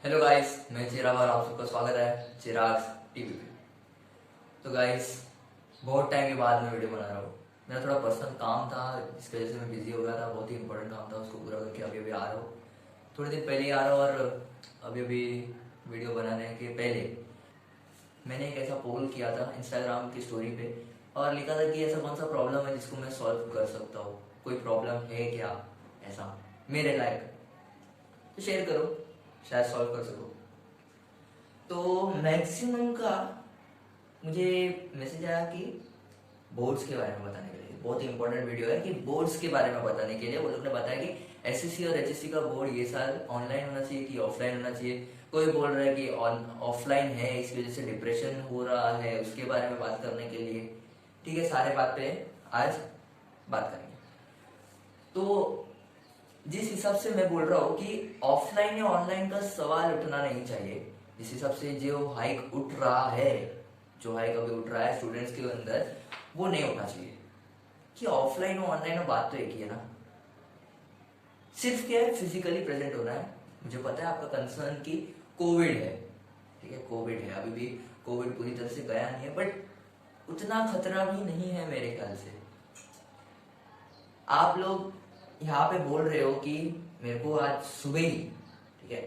Hello guys, मैं चिराग और आप सबका स्वागत है चिराग टीवी पे। तो गाइस, बहुत टाइम के बाद मैं वीडियो बना रहा हूँ। मेरा थोड़ा पर्सनल काम था जिसकी वजह से मैं बिजी हो गया था। बहुत ही इंपॉर्टेंट काम था, उसको पूरा करके अभी अभी आ रहा हूँ। थोड़े दिन पहले ही आ रहा हूँ और अभी अभी वीडियो बनाने के पहले मैंने एक ऐसा पोल किया था इंस्टाग्राम की स्टोरी पे और लिखा था कि ऐसा कौन सा प्रॉब्लम है जिसको मैं सॉल्व कर सकता हूँ। कोई प्रॉब्लम है क्या ऐसा मेरे लायक, तो शेयर करो, शायद सॉल्व कर सको। तो मैक्सिमम का मुझे मैसेज आया कि बोर्ड्स के बारे में बताने के लिए। बहुत ही इंपॉर्टेंट वीडियो है कि बोर्ड्स के बारे में बताने के लिए वो लोग ने बताया कि एसएससी और एचएससी का बोर्ड ये साल ऑनलाइन होना चाहिए कि ऑफलाइन होना चाहिए। कोई बोल रहा है कि ऑफलाइन है, इसकी वजह से डिप्रेशन हो रहा है, उसके बारे में बात करने के लिए। ठीक है, सारे बात पे आज बात करेंगे। तो जिस हिसाब से मैं बोल रहा हूँ कि ऑफलाइन या ऑनलाइन का सवाल उठना नहीं चाहिए, जिस हिसाब से जो हाइक उठ रहा है, जो हाइक अभी उठ रहा है स्टूडेंट्स के अंदर, वो नहीं उठना चाहिए। कि ऑफलाइन और ऑनलाइन में बात तो एक ही है ना, सिर्फ क्या है, फिजिकली प्रेजेंट होना है। मुझे पता है आपका कंसर्न कि कोविड है, ठीक है, कोविड है, अभी भी कोविड पूरी तरह से गया नहीं है, बट उतना खतरा भी नहीं है मेरे ख्याल से। आप लोग यहाँ पे बोल रहे हो कि मेरे को आज सुबह ही, ठीक है,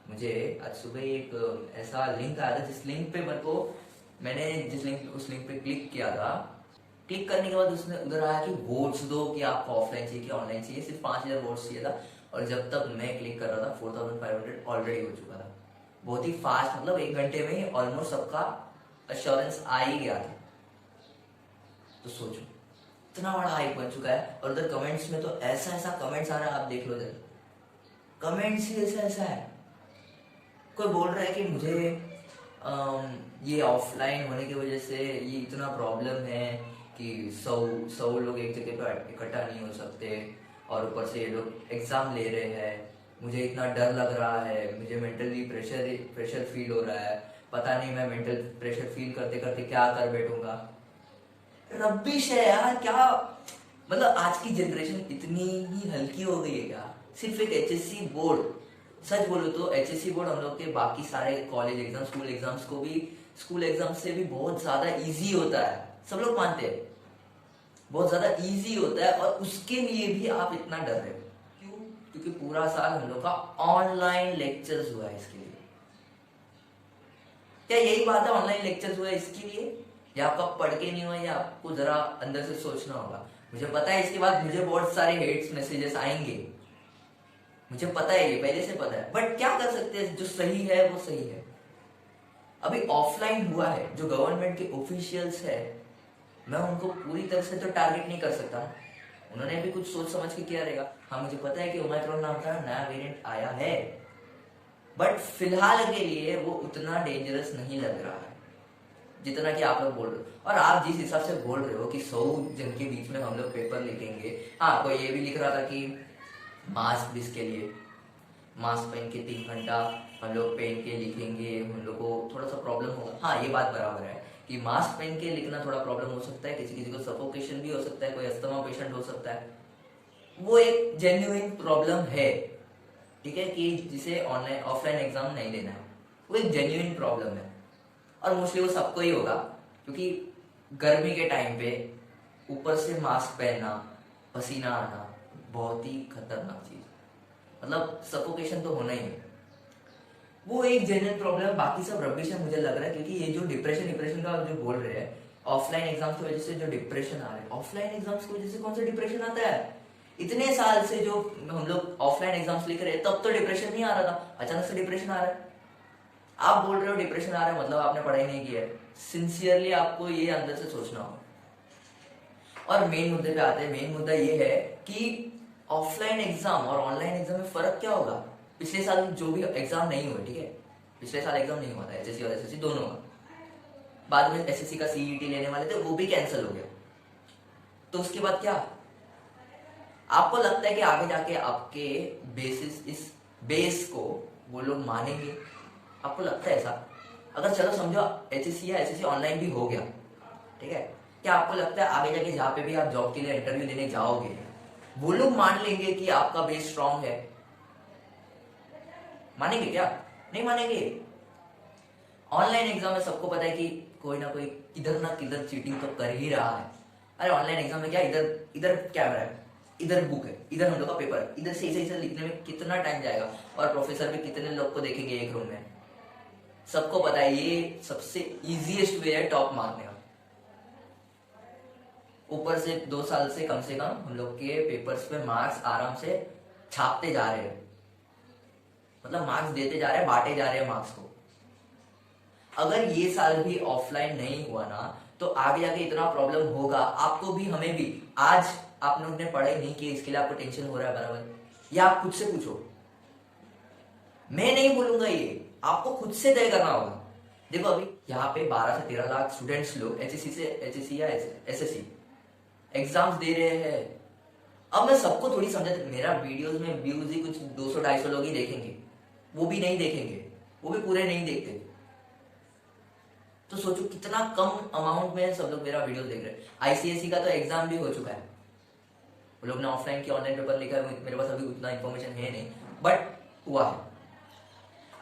मुझे आज सुबह ही एक ऐसा लिंक आया था जिस लिंक पे मेरे को, मैंने जिस लिंक उस लिंक पे क्लिक किया था, क्लिक करने के बाद उसने उधर आया कि वोट्स दो कि आपको ऑफलाइन चाहिए कि ऑनलाइन चाहिए। सिर्फ 5,000 वोट्स चाहिए था और जब तक मैं क्लिक कर रहा था 4,500 ऑलरेडी हो चुका था। बहुत ही फास्ट, मतलब 1 घंटे में ही ऑलमोस्ट सबका अश्योरेंस आ ही गया था। तो सोचो, इतना बड़ा हाइप बन चुका है और उधर कमेंट्स में तो ऐसा ऐसा कमेंट्स आ रहा है, आप देख लो जरा, कमेंट्स ही ऐसा ऐसा है। कोई बोल रहा है कि मुझे ये ऑफलाइन होने की वजह से ये इतना प्रॉब्लम है कि 100 लोग एक जगह पर इकट्ठा नहीं हो सकते और ऊपर से ये लोग एग्जाम ले रहे हैं, मुझे इतना डर लग रहा है, मुझे मेंटली प्रेशर फील हो रहा है, पता नहीं मैं मेंटल प्रेशर फील करते करते क्या कर बैठूंगा। रबिश है यार, क्या मतलब आज की जनरेशन इतनी ही हल्की हो गई है क्या? सिर्फ एक एचएससी बोर्ड, सच बोलो तो एचएससी बोर्ड हम लोग के बाकी सारे कॉलेज एग्जाम, स्कूल एग्जाम्स को भी, स्कूल एग्जाम से भी बहुत ज्यादा इजी होता है, सब लोग मानते हैं, बहुत ज्यादा इजी होता है, और उसके लिए भी आप इतना डर रहे हो क्यों? क्योंकि पूरा साल हम लोग का ऑनलाइन लेक्चर्स हुआ है। इसके लिए क्या यही बात है, ऑनलाइन लेक्चर्स हुआ है इसके लिए, या आपका पढ़ के नहीं हुआ, या आपको जरा अंदर से सोचना होगा। मुझे पता है इसके बाद मुझे बहुत सारे हेट्स मैसेजेस आएंगे, मुझे पता है, ये पहले से पता है, बट क्या कर सकते हैं, जो सही है वो सही है। अभी ऑफलाइन हुआ है, जो गवर्नमेंट के ऑफिशियल्स है, मैं उनको पूरी तरह से तो टारगेट नहीं कर सकता, उन्होंने भी कुछ सोच समझ के किया रहेगा। हाँ, मुझे पता है कि ओमाइक्रॉन नाम का नया वेरिएंट आया है, बट फिलहाल के लिए वो उतना डेंजरस नहीं लग रहा है जितना कि आप लोग बोल रहे हो। और आप जिस हिसाब से बोल रहे हो कि 100 जन के बीच में हम लोग पेपर लिखेंगे, हाँ, कोई ये भी लिख रहा था कि मास्क भी, इसके लिए मास्क पहन के 3 घंटा हम लोग पहन के लिखेंगे, हम लोग को थोड़ा सा प्रॉब्लम होगा। हाँ, ये बात बराबर है कि मास्क पहन के लिखना थोड़ा प्रॉब्लम हो सकता है, किसी किसी को सफोकेशन भी हो सकता है, कोई अस्थमा पेशेंट हो सकता है, वो एक जेन्युइन प्रॉब्लम है, ठीक है, कि जिसे ऑनलाइन ऑफलाइन एग्जाम नहीं लेना है, वो एक जेन्युइन प्रॉब्लम है और मोस्टली वो सबको ही होगा, क्योंकि गर्मी के टाइम पे ऊपर से मास्क पहनना, पसीना आना बहुत ही खतरनाक चीज, मतलब सफोकेशन तो होना ही है, वो एक जेन्युइन प्रॉब्लम। बाकी सब रबिश है मुझे लग रहा है, क्योंकि ये जो डिप्रेशन का जो बोल रहे हैं, ऑफलाइन एग्जाम्स की वजह से जो डिप्रेशन आ रहा है, ऑफलाइन एग्जाम्स की वजह से कौन सा डिप्रेशन आता है? इतने साल से जो हम लोग ऑफलाइन एग्जाम्स लिख रहे हैं तब तो डिप्रेशन नहीं आ रहा था, अचानक से डिप्रेशन आ रहा है। आप बोल रहे हो डिप्रेशन आ रहा है, मतलब आपने पढ़ाई नहीं की है। सिंसियरली आपको ये अंदर से सोचना होगा। और मेन मुद्दे पे आते हैं। मेन मुद्दा ये है कि ऑफलाइन एग्जाम और ऑनलाइन एग्जाम में फर्क क्या होगा। पिछले साल जो भी एग्जाम नहीं हुए, ठीक है, पिछले साल एग्जाम नहीं हुआ था, एचएससी और एसएससी दोनों का, बाद में एसएससी का सीईटी लेने वाले थे, वो भी कैंसिल हो गया। तो उसके बाद क्या आपको लगता है कि आगे जाके आपके बेसिस, इस बेस को वो लोग मानेंगे? आपको लगता है ऐसा? अगर चलो समझो एचएससी या एसएससी ऑनलाइन भी हो गया, ठीक है, क्या आपको लगता है आगे जाके जहाँ पे भी आप जॉब के लिए इंटरव्यू देने जाओगे वो लोग मान लेंगे कि आपका बेस स्ट्रांग है? मानेंगे क्या? नहीं मानेंगे। ऑनलाइन एग्जाम में सबको पता है कि कोई ना कोई इधर ना किधर चीटिंग तो कर ही रहा है। अरे ऑनलाइन एग्जाम में क्या, इधर इधर कैमरा है, इधर बुक है, इधर हम लोग का पेपर है, इधर से इसे लिखने में कितना टाइम जाएगा, और प्रोफेसर भी कितने लोग को देखेंगे एक रूम में। सबको पता है ये सबसे इजीएस्ट वे है टॉप मारने का। ऊपर से 2 साल से कम हम लोग के पेपर्स पे मार्क्स आराम से छापते जा रहे हैं, मतलब मार्क्स देते जा रहे हैं, बांटे जा रहे हैं मार्क्स को। अगर ये साल भी ऑफलाइन नहीं हुआ ना तो आगे जाके इतना प्रॉब्लम होगा आपको भी हमें भी। आज आप लोग ने पढ़ाई नहीं की, इसके लिए आपको टेंशन हो रहा है बराबर, या आप खुद से पूछो। मैं नहीं बोलूंगा, ये आपको खुद से तय करना होगा। देखो अभी यहाँ पे 12 से 13 लाख स्टूडेंट्स लोग एचएससी या एसएससी एग्जाम्स दे रहे हैं। अब मैं सबको थोड़ी समझा, मेरा वीडियोस में व्यूज ही कुछ 200-250 लोग ही देखेंगे, वो भी नहीं देखेंगे, वो भी पूरे नहीं देखते। तो सोचो कितना कम अमाउंट में सब लोग मेरा वीडियो देख रहे हैं। आईसीएसई का तो एग्जाम भी हो चुका है, वो लोग ने ऑफलाइन की ऑनलाइन पेपर लिखा है, मेरे पास अभी उतना इन्फॉर्मेशन है नहीं, बट हुआ है।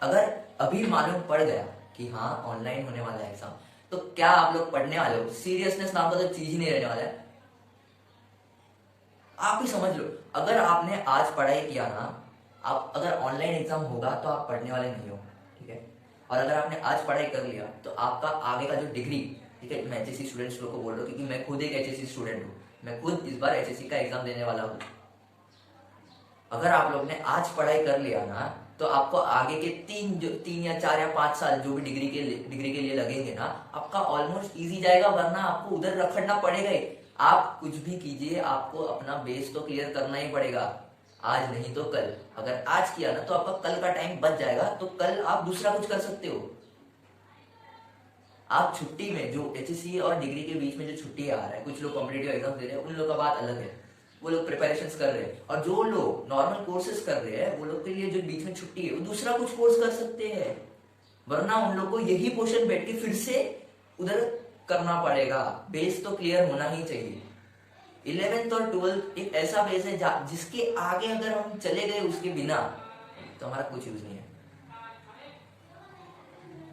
अगर अभी मालूम पड़ गया कि हाँ ऑनलाइन होने वाला है एग्जाम, तो क्या आप लोग पढ़ने वाले हो? सीरियसनेस नाम का तो चीज ही नहीं रहने वाला है। आप ही समझ लो, अगर आपने आज पढ़ाई किया ना, आप अगर ऑनलाइन एग्जाम होगा तो आप पढ़ने वाले नहीं हो, ठीक है। और अगर आपने आज पढ़ाई कर लिया तो आपका आगे का जो डिग्री, ठीक है, मैं एचएससी स्टूडेंट्स लोग को बोल रहा हूँ क्योंकि मैं खुद एक एचएससी स्टूडेंट हूँ, मैं खुद इस बार एचएससी का एग्जाम देने वाला हूँ। अगर आप लोग ने आज पढ़ाई कर लिया ना तो आपको आगे के 3 या 4 या 5 साल जो भी डिग्री के लिए लगेंगे ना, आपका ऑलमोस्ट इजी जाएगा, वरना आपको उधर रखना पड़ेगा ही। आप कुछ भी कीजिए, आपको अपना बेस तो क्लियर करना ही पड़ेगा, आज नहीं तो कल। अगर आज किया ना तो आपका कल का टाइम बच जाएगा, तो कल आप दूसरा कुछ कर सकते हो। आप छुट्टी में जो एचएससी और डिग्री के बीच में जो छुट्टी आ रहा है, कुछ लोग कॉम्पिटेटिव एग्जाम दे रहे हैं, उन लोग का बात अलग है, वो लोग प्रिपरेशंस कर रहे हैं। और जो लोग नॉर्मल कोर्सेज कर रहे हैं, वो लोग के लिए जो बीच में छुट्टी है, वो दूसरा कुछ कोर्स कर सकते हैं, वरना उन लोग को यही पोर्शन बैठ के फिर से उधर करना पड़ेगा। बेस तो क्लियर होना ही चाहिए। 11th और 12th एक ऐसा बेस है जिसके आगे अगर हम चले गए उसके बिना, तो हमारा कुछ यूज नहीं है।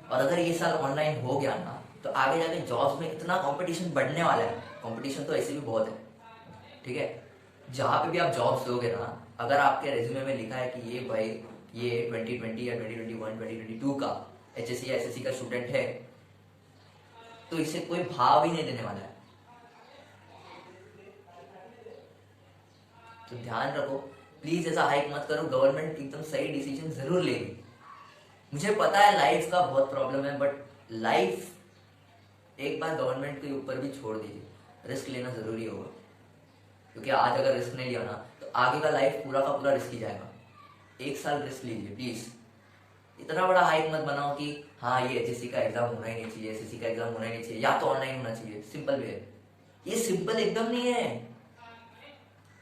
और अगर ये साल ऑनलाइन हो गया ना तो आगे जाके जॉब्स में इतना कंपटीशन बढ़ने वाला है। कंपटीशन तो ऐसे भी बहुत है, ठीक है। जहां पे भी आप जॉब्स दोगे ना, अगर आपके रेज्यूमे में लिखा है कि ये भाई ये 2020 या 2021 2022 का एचएससी या एसएससी का स्टूडेंट है, तो इसे कोई भाव ही नहीं देने वाला है। तो ध्यान रखो प्लीज, ऐसा हाइक मत करो। गवर्नमेंट एकदम सही डिसीजन जरूर लेगी। मुझे पता है लाइफ का बहुत प्रॉब्लम है, बट लाइफ एक बार गवर्नमेंट के ऊपर भी छोड़ दीजिए। रिस्क लेना जरूरी होगा, क्योंकि आज अगर रिस्क नहीं लिया ना तो आगे का लाइफ पूरा का पूरा रिस्क ही जाएगा। 1 साल रिस्क लीजिए प्लीज। इतना बड़ा हाइक मत बनाओ कि हाँ ये एचएससी का एग्जाम होना ही नहीं चाहिए, एसएससी का एग्जाम होना ही नहीं चाहिए, या तो ऑनलाइन होना चाहिए। सिंपल वे है, ये सिंपल एकदम नहीं है।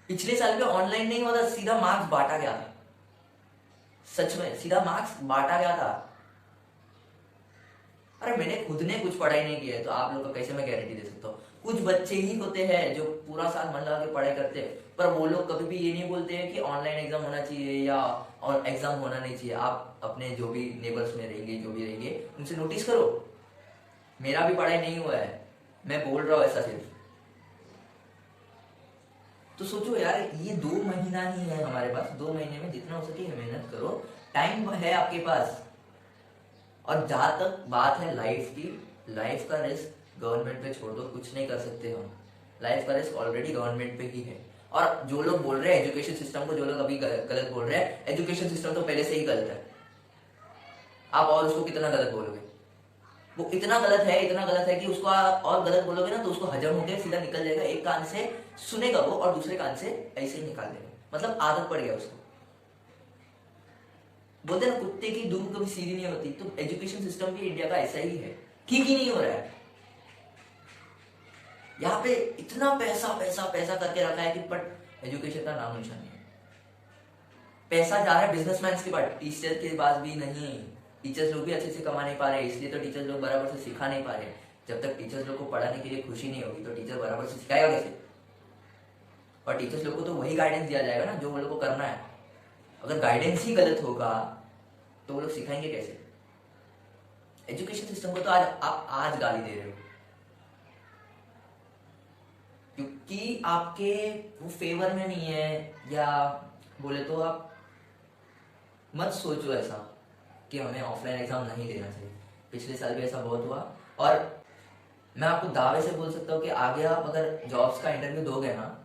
पिछले साल में ऑनलाइन नहीं हुआ था, सीधा मार्क्स बांटा गया था। सच में सीधा मार्क्स बांटा गया था। अरे मैंने खुद ने कुछ पढ़ाई नहीं की है, तो आप लोग को कैसे मैं गारंटी दे सकता हूँ। कुछ बच्चे ही होते हैं जो पूरा साल मन लगा के पढ़ाई करते हैं, पर वो लोग कभी भी ये नहीं बोलते हैं कि ऑनलाइन एग्जाम होना चाहिए या और एग्जाम होना नहीं चाहिए। आप अपने जो भी नेबर्स में रहेंगे, जो भी रहेंगे, उनसे नोटिस करो। मेरा भी पढ़ाई नहीं हुआ है, मैं बोल रहा हूँ ऐसा सिर्फ। तो सोचो यार, ये 2 महीना ही है हमारे पास। 2 महीने में जितना हो सके मेहनत करो, टाइम है आपके पास। और जहां तक बात है लाइफ की, लाइफ का रिस्क गवर्नमेंट पे छोड़ दो, कुछ नहीं कर सकते हम। लाइफ का रिस्क ऑलरेडी गवर्नमेंट पे ही है। और जो लोग बोल रहे हैं एजुकेशन सिस्टम को, जो लोग अभी गलत बोल रहे हैं, एजुकेशन सिस्टम तो पहले से ही गलत है। आप और उसको कितना गलत बोलोगे? वो इतना गलत है कि उसको और गलत बोलोगे ना तो उसको हजम होकर सीधा निकल जाएगा। एक कान से सुनेगा वो और दूसरे कान से ऐसे ही निकाल देगा, मतलब आदत पड़ गया उसको। बोलते ना कुत्ते की दुम कभी सीधी नहीं होती, तो एजुकेशन सिस्टम भी इंडिया का ऐसा ही है, ठीक ही नहीं हो रहा है। यहाँ पे इतना पैसा पैसा पैसा करके रखा है कि बट एजुकेशन का नाम निशान नहीं है। पैसा जा रहा है बिजनेसमैन के पास, टीचर के पास भी नहीं। टीचर्स लोग भी अच्छे से कमा नहीं पा रहे, इसलिए तो टीचर्स लोग बराबर से सिखा नहीं पा रहे। जब तक टीचर्स लोग को पढ़ाने के लिए खुशी नहीं होगी तो टीचर बराबर से सिखाएगा कैसे? और टीचर्स लोग को तो वही गाइडेंस दिया जाएगा ना जो वो लोग को करना है। अगर गाइडेंस ही गलत होगा तो वो लोग सिखाएंगे कैसे? एजुकेशन सिस्टम को तो आप आज गाली दे रहे हो क्योंकि आपके वो फेवर में नहीं है, या बोले तो आप मत सोचो ऐसा कि हमें ऑफलाइन एग्जाम नहीं देना चाहिए। पिछले साल भी ऐसा बहुत हुआ, और मैं आपको दावे से बोल सकता हूँ कि आगे आप अगर जॉब्स का इंटरव्यू दोगे ना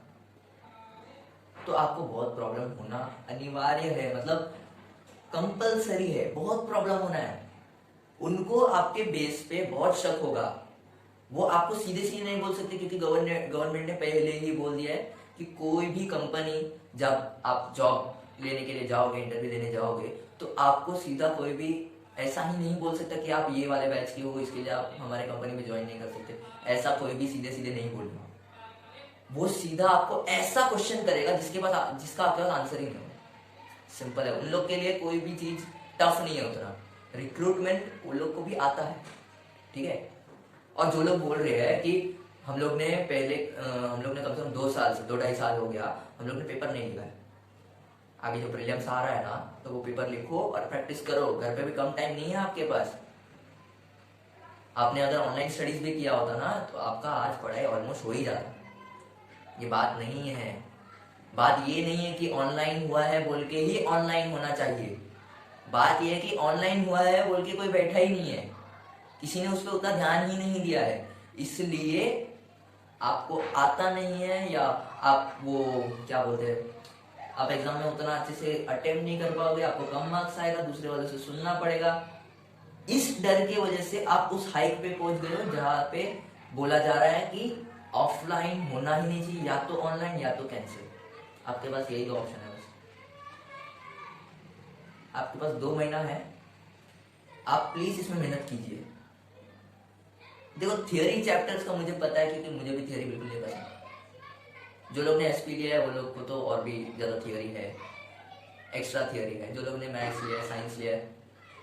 तो आपको बहुत प्रॉब्लम होना अनिवार्य है, मतलब कंपलसरी है, बहुत प्रॉब्लम होना है। उनको आपके बेस पे बहुत शक होगा, वो आपको सीधे सीधे नहीं बोल सकते क्योंकि गवर्नमेंट ने पहले ही बोल दिया है कि कोई भी कंपनी जब आप जॉब लेने के लिए जाओगे, इंटरव्यू देने जाओगे, तो आपको सीधा कोई भी ऐसा ही नहीं बोल सकता कि आप ये वाले बैच के हो, इसके लिए आप हमारे कंपनी में ज्वाइन नहीं कर सकते। ऐसा कोई भी सीधे सीधे नहीं बोलेगा। वो सीधा आपको ऐसा क्वेश्चन करेगा जिसका आपके पास आंसर ही नहीं हो। सिंपल है, उन लोग के लिए कोई भी चीज टफ नहीं है उतना। रिक्रूटमेंट उन लोग को भी आता है, ठीक है। और जो लोग बोल रहे हैं कि हम लोग ने कम से कम 2-2.5 साल हो गया हम लोग ने पेपर नहीं लिखा है, आगे जो प्रीलिम्स आ रहा है ना तो वो पेपर लिखो और प्रैक्टिस करो। घर पे भी कम टाइम नहीं है आपके पास। आपने अगर ऑनलाइन स्टडीज भी किया होता ना तो आपका आज पढ़ाई ऑलमोस्ट हो ही जाता। ये बात नहीं है, बात ये नहीं है कि ऑनलाइन हुआ है बोल के ही ऑनलाइन होना चाहिए। बात ये है कि ऑनलाइन हुआ है बोल के कोई बैठा ही नहीं है, किसी ने उस पर उतना ध्यान ही नहीं दिया है, इसलिए आपको आता नहीं है, या आप वो क्या बोलते हैं, आप एग्जाम में उतना अच्छे से अटेम्प्ट नहीं कर पाओगे, आपको कम मार्क्स आएगा, दूसरे वालों से सुनना पड़ेगा। इस डर की वजह से आप उस हाइक पे पहुंच गए हो जहां पे बोला जा रहा है कि ऑफलाइन होना ही नहीं चाहिए, या तो ऑनलाइन या तो कैंसिल। आपके पास यही 2 ऑप्शन है बस। आपके पास 2 महीना है, आप प्लीज इसमें मेहनत कीजिए। देखो थियोरी चैप्टर्स का मुझे पता है क्योंकि मुझे भी थियोरी बिल्कुल नहीं पसंद। जो लोग ने एसपी लिया है वो लोग को तो और भी ज्यादा थियोरी है, एक्स्ट्रा थियोरी है। जो लोग ने मैथ्स लिया है, साइंस लिया है,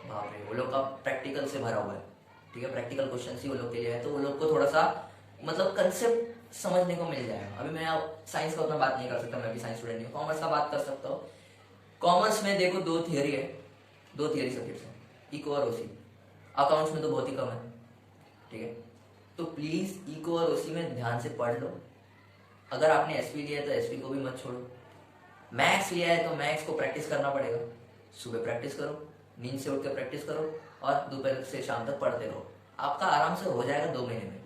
बाप रे, वो लोग का प्रैक्टिकल से भरा हुआ है, ठीक है। प्रैक्टिकल क्वेश्चन ही वो लोग के लिए है, तो वो लोग को थोड़ा सा मतलब कंसेप्ट समझने को मिल जाएगा। अभी मैं साइंस का उतना बात नहीं कर सकता, मैं भी साइंस स्टूडेंट नहीं हूँ। कॉमर्स का बात कर सकता हूँ। कॉमर्स में देखो 2 थियोरी है, 2 थियोरी सब्जेक्ट्स है, इको और ओसी। अकाउंट्स में तो बहुत ही कम है, ठीक है। तो प्लीज इको और ओसी में ध्यान से पढ़ लो। अगर आपने एसपी लिया है तो एसपी को भी मत छोड़ो। मैथ्स लिया है तो मैथ्स को प्रैक्टिस करना पड़ेगा। सुबह प्रैक्टिस करो, नींद से उठ के प्रैक्टिस करो, और दोपहर से शाम तक पढ़ते रहो। आपका आराम से हो जाएगा 2 महीने में,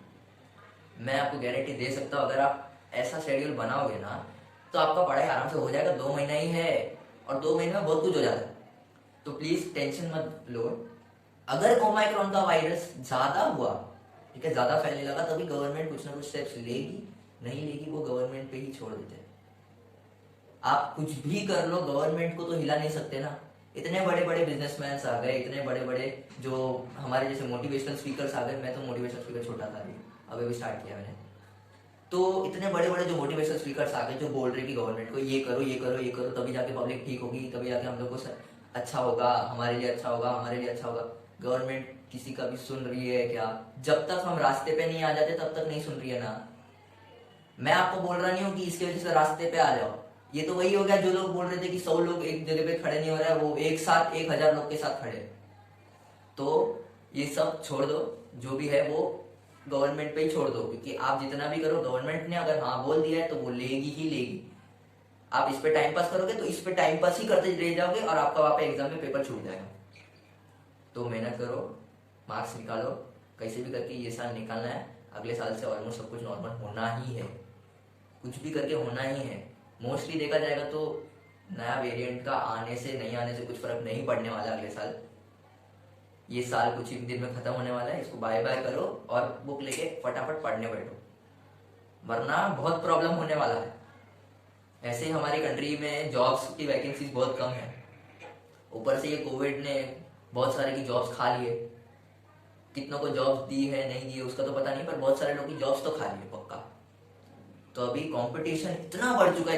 मैं आपको गारंटी दे सकता हूँ। अगर आप ऐसा शेड्यूल बनाओगे ना तो आपका पढ़ाई आराम से हो जाएगा। 2 महीना ही है, और 2 महीने में बहुत कुछ हो जाता है। तो प्लीज टेंशन मत लो। अगर ओमाइक्रॉन का वायरस ज्यादा हुआ, ठीक है, ज्यादा फैलने लगा, तभी गवर्नमेंट कुछ ना कुछ स्टेप्स लेगी। नहीं लेगी वो गवर्नमेंट पे ही छोड़ देते हैं। आप कुछ भी कर लो, गवर्नमेंट को तो हिला नहीं सकते ना। इतने बड़े बड़े बिजनेसमैन आ गए, इतने बड़े बड़े जो हमारे जैसे मोटिवेशनल स्पीकर्स आ गए। मैं तो मोटिवेशनल स्पीकर छोटा था अभी स्टार्ट किया मैंने। तो इतने बड़े बड़े जो मोटिवेशनल स्पीकर्स आ गए जो बोल रहे कि गवर्नमेंट को ये करो, ये करो, ये करो, तभी जाके पब्लिक ठीक होगी, तभी जाके हम लोग को अच्छा होगा, हमारे लिए अच्छा होगा, हमारे लिए अच्छा होगा। गवर्नमेंट किसी का भी सुन रही है क्या? जब तक हम रास्ते पे नहीं आ जाते तब तक नहीं सुन रही है ना। मैं आपको बोल रहा नहीं हूँ कि इसकी वजह से रास्ते पे आ जाओ। ये तो वही हो गया जो लोग बोल रहे थे कि 100 लोग एक जगह पे खड़े नहीं हो रहा है, वो एक साथ 1000 लोग के साथ खड़े। तो ये सब छोड़ दो, जो भी है वो गवर्नमेंट पे ही छोड़ दो, क्योंकि आप जितना भी करो गवर्नमेंट ने अगर हाँ बोल दिया है तो वो लेगी ही लेगी। आप इस पे टाइम पास करोगे तो इस पे टाइम पास ही करते रह जाओगे, और आपका वहां पे एग्जाम में पेपर छूट जाएगा। तो मेहनत करो, मार्क्स निकालो, कैसे भी करके ये साल निकालना है। अगले साल से ऑलमोस्ट सब कुछ नॉर्मल होना ही है, कुछ भी करके होना ही है। मोस्टली देखा जाएगा तो नया वेरिएंट का आने से नहीं आने से कुछ फर्क नहीं पड़ने वाला अगले साल। ये साल कुछ ही दिन में खत्म होने वाला है, इसको बाय बाय करो और बुक लेके फटाफट पढ़ने बैठो, वरना बहुत प्रॉब्लम होने वाला है। ऐसे ही हमारी कंट्री में जॉब्स की वैकेंसीज बहुत कम है, ऊपर से ये कोविड ने बहुत सारे की जॉब्स खा लिए। कितनों को जॉब्स दी है नहीं दी है उसका तो पता नहीं, पर बहुत सारे लोग की जॉब्स तो खा लिए पक्का। तो अभी कंपटीशन इतना बढ़ चुका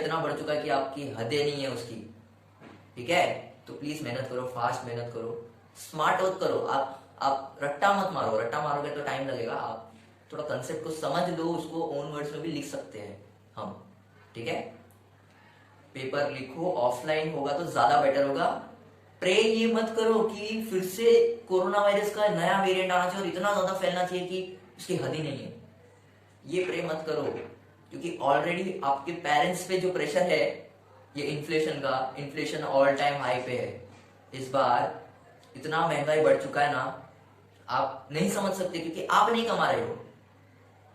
है कि आपकी हदें नहीं है उसकी, ठीक है। तो प्लीज मेहनत करो, फास्ट मेहनत करो, स्मार्ट वर्क करो। आप रट्टा मत मारो, रट्टा मारोगे तो टाइम लगेगा। आप थोड़ा कंसेप्ट को समझ लो, उसको ओन वर्ड्स में भी लिख सकते हैं हम, ठीक है। पेपर लिखो, ऑफलाइन होगा तो ज्यादा बेटर होगा। प्रे ये मत करो कि फिर से कोरोना वायरस का नया वेरिएंट आना चाहिए और इतना ज्यादा फैलना चाहिए कि उसकी हद ही नहीं है। ये प्रे मत करो, क्योंकि ऑलरेडी आपके पेरेंट्स पे जो प्रेशर है ये इन्फ्लेशन ऑल टाइम हाई पे है। इस बार इतना महंगाई बढ़ चुका है ना, आप नहीं समझ सकते, क्योंकि आप नहीं कमा रहे हो,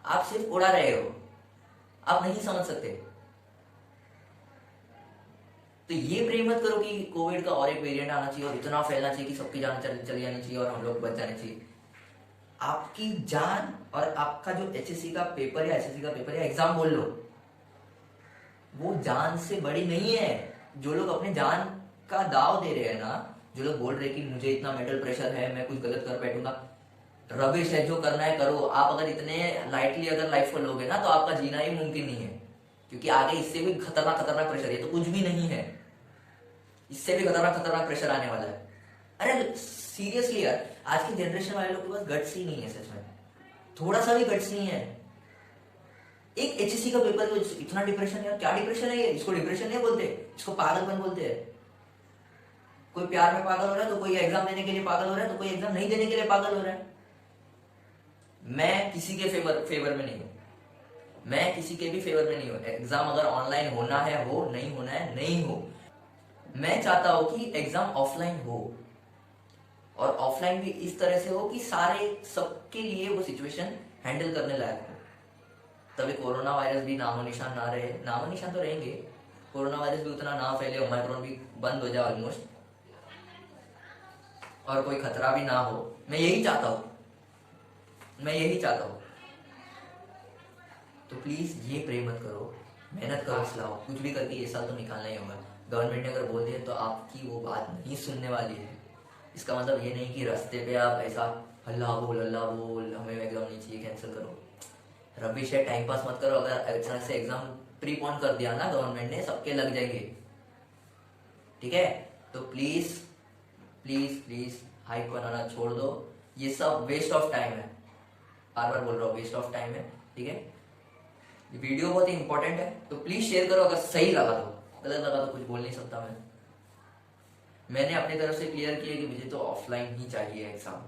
आप सिर्फ उड़ा रहे हो, आप नहीं समझ सकते। तो ये प्रे मत करो कि कोविड का और एक वेरिएंट आना चाहिए और इतना फैलना चाहिए कि सबकी जान चली जानी चाहिए और हम लोग बच जाने चाहिए। आपकी जान और आपका जो एचएससी का पेपर या एसएससी का पेपर या एग्जाम बोल लो, वो जान से बड़ी नहीं है। जो लोग अपने जान का दाव दे रहे हैं ना, जो लोग बोल रहे हैं कि मुझे इतना मेंटल प्रेशर है, मैं कुछ गलत कर बैठूंगा, रबिश है, जो करना है करो। आप अगर इतने लाइटली अगर लाइफ को लोगे ना तो आपका जीना ही मुमकिन नहीं है, क्योंकि आगे इससे भी खतरनाक खतरनाक प्रेशर, ये तो कुछ भी नहीं है, इससे भी खतरनाक खतरनाक प्रेशर आने वाला है। अरे सीरियसली यार, आज की जनरेशन वाले लोग के पास गट्स ही नहीं है, सच में थोड़ा सा भी गट्स नहीं है। एक एचएससी का पेपर को इतना डिप्रेशन, यार क्या डिप्रेशन है ये? इसको डिप्रेशन नहीं बोलते, इसको पागलपन बोलते हैं। कोई प्यार में पागल हो रहा है तो कोई एग्जाम देने के लिए पागल हो रहा है तो कोई एग्जाम नहीं देने के लिए पागल हो रहा है। मैं किसी के फेवर में नहीं हूं, मैं किसी के भी फेवर में नहीं हूं। एग्जाम अगर ऑनलाइन होना है हो, नहीं होना है नहीं हो। मैं चाहता हूं कि एग्जाम ऑफलाइन हो, और ऑफलाइन भी इस तरह से हो कि सारे सबके लिए वो सिचुएशन हैंडल करने लायक हो। तभी कोरोना वायरस भी नामो निशान ना रहे, नामो निशान तो रहेंगे, कोरोना वायरस भी उतना ना फैले, ओमाइक्रोन भी बंद हो जाए ऑलमोस्ट, और कोई खतरा भी ना हो। मैं यही चाहता हूं, मैं यही चाहता हूं। तो प्लीज ये प्रे मत करो, मेहनत करो, सलाहो, कुछ भी करके ये साल तो निकालना ही होगा। गवर्नमेंट ने अगर बोल दिया तो आपकी वो बात नहीं सुनने वाली है। इसका मतलब ये नहीं कि रास्ते पे आप ऐसा अल्लाह बोल हमें एग्जाम नहीं चाहिए, कैंसिल करो। रबिश है, टाइम पास मत करो। अगर अचानक से एग्जाम प्रीपोन कर दिया ना गवर्नमेंट ने, सबके लग जाएंगे, ठीक है? तो प्लीज प्लीज प्लीज हाइप बनाना छोड़ दो, ये सब वेस्ट ऑफ टाइम है, बार बार बोल रहा हूँ, वेस्ट ऑफ टाइम है, ठीक है? ये वीडियो बहुत ही इंपॉर्टेंट है, तो प्लीज शेयर करो। अगर सही लगा तो, गलत लगा तो कुछ बोल नहीं सकता मैंने अपनी तरफ से क्लियर किया कि मुझे तो ऑफलाइन ही चाहिए एग्जाम,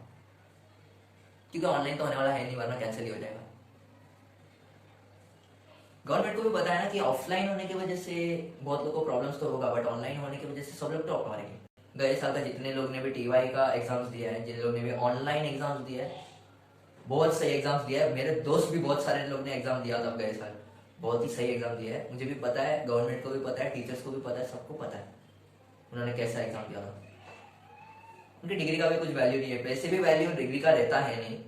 क्योंकि ऑनलाइन तो होने वाला है नहीं, वरना कैंसिल ही हो जाएगा। गवर्नमेंट को भी पता है ना कि ऑफलाइन होने की वजह से बहुत लोगों को प्रॉब्लम्स तो होगा, बट ऑनलाइन होने की वजह से सब लोग टॉप मारेंगे। गए साल का जितने लोग ने भी टीवाई का एग्जाम्स दिया है, जिन लोग ने भी ऑनलाइन एग्जाम्स दिया है, बहुत सही एग्जाम्स दिया है। मेरे दोस्त भी बहुत सारे लोग ने एग्जाम दिया था गए साल, बहुत ही सही एग्जाम दिया है। मुझे भी पता है, गवर्नमेंट को भी पता है, टीचर्स को भी पता है, सबको पता है उन्होंने कैसा एग्जाम दिया था। उनकी डिग्री का भी कुछ वैल्यू नहीं है, वैसे भी वैल्यू डिग्री का रहता है नहीं,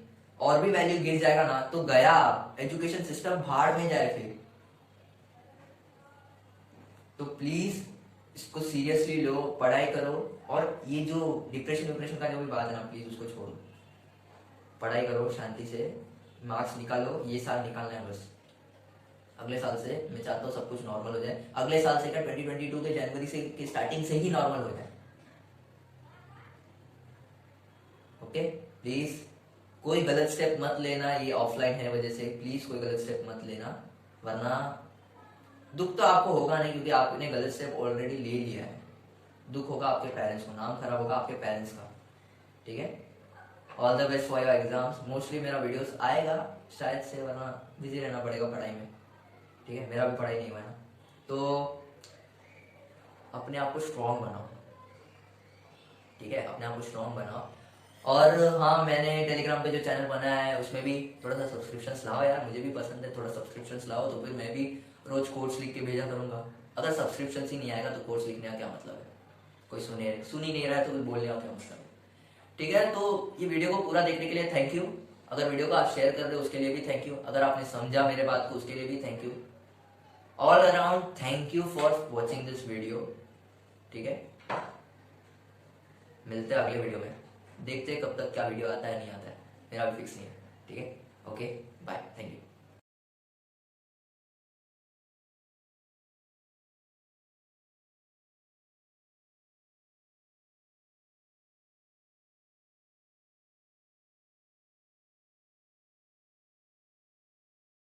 और भी वैल्यू गिर जाएगा ना तो गया एजुकेशन सिस्टम भाड़ में जाए फिर। तो प्लीज इसको सीरियसली लो, पढ़ाई करो, और ये जो डिप्रेशन का जो भी बात है ना, प्लीज उसको छोड़ो, पढ़ाई करो शांति से, मार्क्स निकालो। ये साल निकालना है बस, अगले साल से मैं चाहता हूँ सब कुछ नॉर्मल हो जाए। अगले साल से क्या, 2022 के जनवरी से की स्टार्टिंग से ही नॉर्मल हो जाए, ओके? प्लीज कोई गलत स्टेप मत लेना, ये ऑफलाइन है वजह से, प्लीज कोई गलत स्टेप मत लेना, वरना दुख तो आपको होगा नहीं, क्योंकि आपने गलत स्टेप ऑलरेडी ले लिया है। दुख होगा आपके पेरेंट्स को, नाम खराब होगा आपके पेरेंट्स का, ठीक है? All the best for your exams. Mostly मेरा वीडियोस आएगा शायद से, वरना बिजी रहना पड़ेगा पढ़ाई में, ठीक है? मेरा भी पढ़ाई नहीं हुआ ना, तो अपने आप को स्ट्रॉन्ग बनाओ, ठीक है? अपने आप को स्ट्रॉन्ग बनाओ। और हाँ, मैंने टेलीग्राम पे जो चैनल बनाया है उसमें भी थोड़ा सा सब्सक्रिप्शन लाओ यार, मुझे भी पसंद है, थोड़ा सब्सक्रिप्शन लाओ, तो फिर मैं भी रोज कोर्स लिख के भेजा करूंगा। अगर सब्सक्रिप्शन ही नहीं आएगा तो कोर्स लिखने का क्या मतलब है? कोई सुन ही नहीं रहा है तो कोई बोलने का क्या मतलब है? ठीक है? तो ये वीडियो को पूरा देखने के लिए थैंक यू। अगर वीडियो को आप शेयर कर रहे हो उसके लिए भी थैंक यू, अगर आपने समझा मेरे बात को उसके लिए भी thank you. All around thank you for watching this video, ठीक है? मिलते हैं अगले वीडियो में, देखते हैं कब तक क्या वीडियो आता है नहीं आता है, मेरा भी फिक्स नहीं है, ठीक है? Okay bye, thank you.